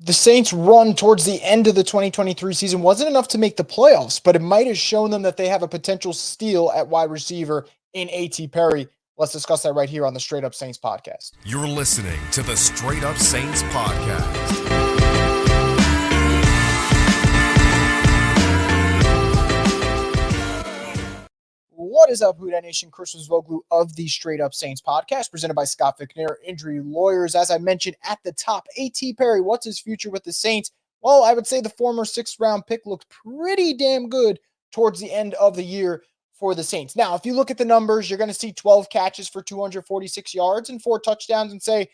The Saints' run towards the end of the 2023 season wasn't enough to make the playoffs, but it might have shown them that they have a potential steal at wide receiver in A.T. Perry. Let's discuss that right here on the Straight Up Saints podcast. You're listening to the Straight Up Saints podcast. What is up, Houdat Nation? Chris Voglu of the Straight Up Saints podcast, presented by Scott Fickner, Injury Lawyers. As I mentioned at the top, A.T. Perry, what's his future with the Saints? Well, I would say the former sixth-round pick looked pretty damn good towards the end of the year for the Saints. Now, if you look at the numbers, you're going to see 12 catches for 246 yards and 4 touchdowns and say,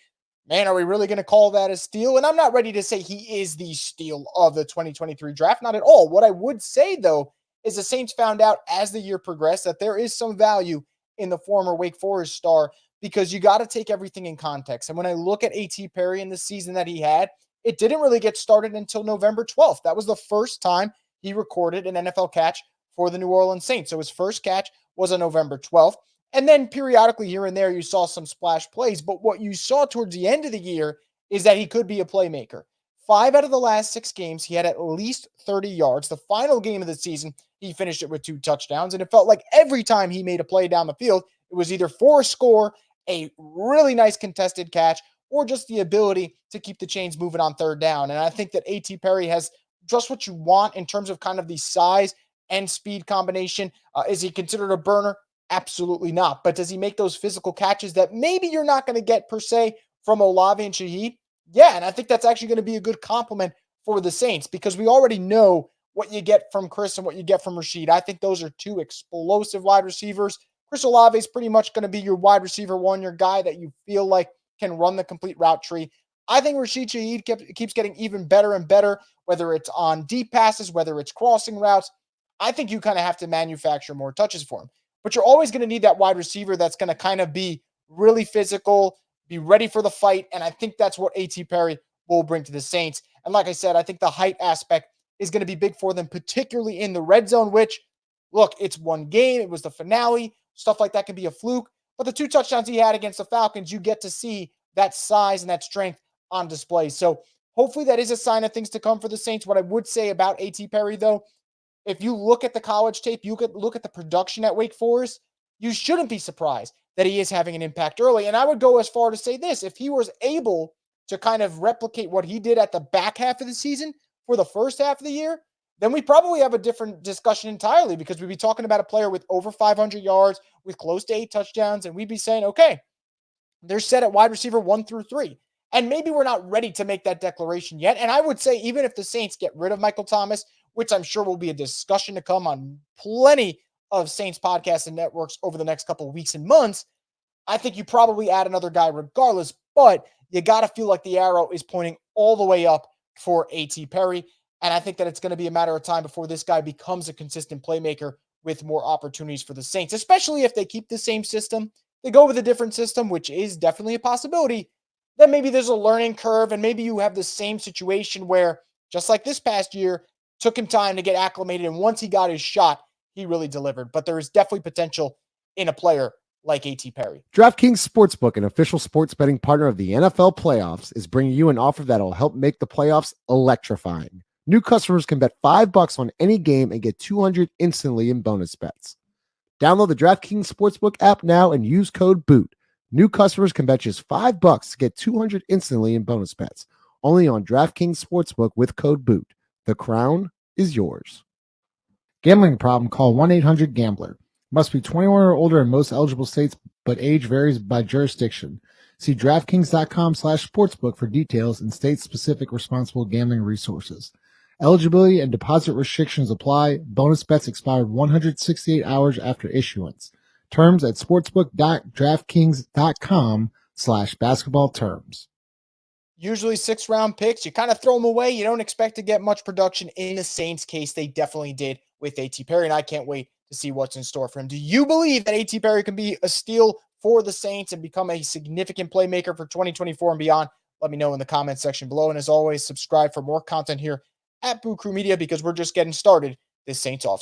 man, are we really going to call that a steal? And I'm not ready to say he is the steal of the 2023 draft, not at all. What I would say, though, is the Saints found out as the year progressed that there is some value in the former Wake Forest star because you got to take everything in context. And when I look at A.T. Perry in the season that he had, it didn't really get started until November 12th. That was the first time he recorded an NFL catch for the New Orleans Saints. So his first catch was on November 12th. And then periodically here and there, you saw some splash plays. But what you saw towards the end of the year is that he could be a playmaker. 5 out of the last 6 games, he had at least 30 yards. The final game of the season, he finished it with 2 touchdowns. And it felt like every time he made a play down the field, it was either for a score, a really nice contested catch, or just the ability to keep the chains moving on third down. And I think that A.T. Perry has just what you want in terms of kind of the size and speed combination. Is he considered a burner? Absolutely not. But does he make those physical catches that maybe you're not going to get per se from Olave and Shaheed? Yeah, and I think that's actually going to be a good compliment for the Saints because we already know what you get from Chris and what you get from Rashid. I think those are 2 explosive wide receivers. Chris Olave is pretty much going to be your wide receiver one, your guy that you feel like can run the complete route tree. I think Rashid Shaheed keeps getting even better and better, whether it's on deep passes, whether it's crossing routes. I think you kind of have to manufacture more touches for him. But you're always going to need that wide receiver that's going to kind of be really physical, be ready for the fight. And I think that's what A.T. Perry will bring to the Saints. And like I said, I think the height aspect is going to be big for them, particularly in the red zone, which, look, it's one game. It was the finale. Stuff like that can be a fluke. But the 2 touchdowns he had against the Falcons, you get to see that size and that strength on display. So hopefully that is a sign of things to come for the Saints. What I would say about A.T. Perry, though, if you look at the college tape, you could look at the production at Wake Forest, you shouldn't be surprised that he is having an impact early. And I would go as far to say this, if he was able to kind of replicate what he did at the back half of the season for the first half of the year, then we probably have a different discussion entirely because we'd be talking about a player with over 500 yards, with close to 8 touchdowns, and we'd be saying, okay, they're set at wide receiver 1 through 3. And maybe we're not ready to make that declaration yet. And I would say even if the Saints get rid of Michael Thomas, which I'm sure will be a discussion to come on plenty of Saints podcasts and networks over the next couple of weeks and months, I think you probably add another guy regardless, but you got to feel like the arrow is pointing all the way up for A.T. Perry. And I think that it's going to be a matter of time before this guy becomes a consistent playmaker with more opportunities for the Saints, especially if they keep the same system. They go with a different system, which is definitely a possibility. Then maybe there's a learning curve, and maybe you have the same situation where, just like this past year, took him time to get acclimated, and once he got his shot, he really delivered. But there is definitely potential in a player like A.T. Perry. DraftKings Sportsbook, an official sports betting partner of the NFL playoffs, is bringing you an offer that'll help make the playoffs electrifying. New customers can bet $5 on any game and get $200 instantly in bonus bets. Download the DraftKings Sportsbook app now and use code BOOT. New customers can bet just $5 to get $200 instantly in bonus bets. Only on DraftKings Sportsbook with code BOOT. The crown is yours. Gambling problem? Call 1-800-GAMBLER. Must be 21 or older in most eligible states, but age varies by jurisdiction. See DraftKings.com/sportsbook for details and state-specific responsible gambling resources. Eligibility and deposit restrictions apply. Bonus bets expired 168 hours after issuance. Terms at sportsbook.draftkings.com/basketball terms. Usually 6-round picks, you kind of throw them away. You don't expect to get much production. In the Saints case, they definitely did with A.T. Perry, and I can't wait to see what's in store for him. Do you believe that A.T. Perry can be a steal for the Saints and become a significant playmaker for 2024 and beyond? Let me know in the comments section below. And as always, subscribe for more content here at Boo Crew Media because we're just getting started this Saints offseason.